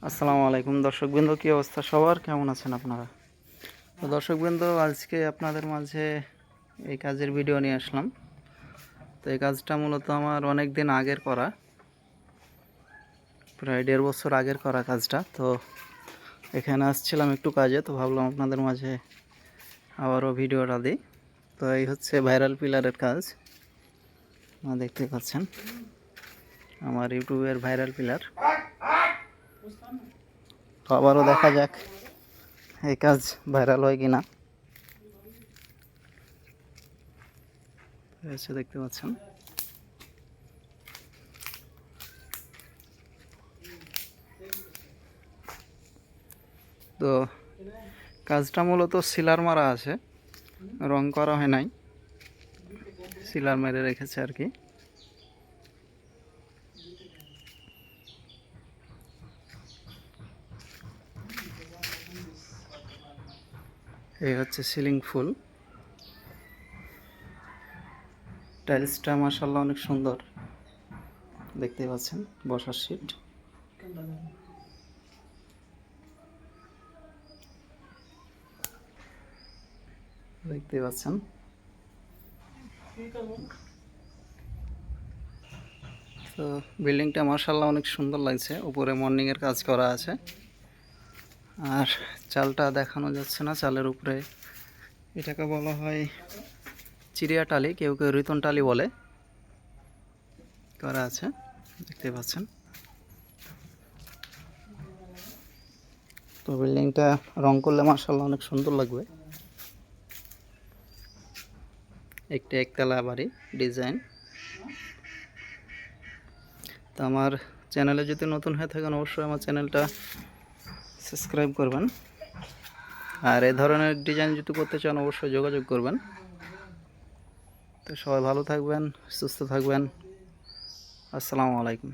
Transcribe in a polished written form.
আসসালামু আলাইকুম দর্শকবৃন্দ, কী অবস্থা সবার, কেমন আছেন আপনারা? তো দর্শকবৃন্দ, আজকে আপনাদের মাঝে এই কাজের ভিডিও নিয়ে আসলাম। তো এই কাজটা মূলত আমার অনেক দিন আগের করা, প্রায় 1.5 বছর আগের করা কাজটা। তো এখানে আসছিলাম একটু কাজে, তো ভাবলাম আপনাদের মাঝে আবারও ভিডিওটা দিই। তো এই হচ্ছে ভাইরাল পিলারের কাজ, দেখতে পাচ্ছেন আমার ইউটিউবের ভাইরাল পিলার। তো আবারও দেখা যাক এই কাজ ভাইরাল হয় কিনা। এসে দেখতে পাচ্ছেন তো কাজটা মূলত সিলার মারা আছে, রং করা হয় নাই, সিলার মেরে রেখেছে আর কি। এই হচ্ছে সিলিং ফুল, টাইলসটা মাশাআল্লাহ অনেক সুন্দর, দেখতে পাচ্ছেন বসার সিট। দেখতে পাচ্ছেন তো বিল্ডিংটা মাশাআল্লাহ অনেক সুন্দর লাগছে, উপরে মর্নিংয়ের কাজ করা আছে। আর চালটা দেখানো যাচ্ছে না, চালের উপরে এটাকে বলা হয় চিড়িয়া টালি, কেউ কেউ রিতন টালি বলে, করা আছে, দেখতে পাচ্ছেন। তো বিল্ডিংটা রং করলে মাশাআল্লাহ অনেক সুন্দর লাগবে, একটা একতলা বাড়ি ডিজাইন। তো আমার চ্যানেলে যদি নতুন হয়ে থাকেন অবশ্যই আমার চ্যানেলটা সাবস্ক্রাইব করবেন, আর এই ধরনের ডিজাইন যদি করতে চান অবশ্যই যোগাযোগ করবেন। তো সবাই ভালো থাকবেন, সুস্থ থাকবেন। আসসালামু আলাইকুম।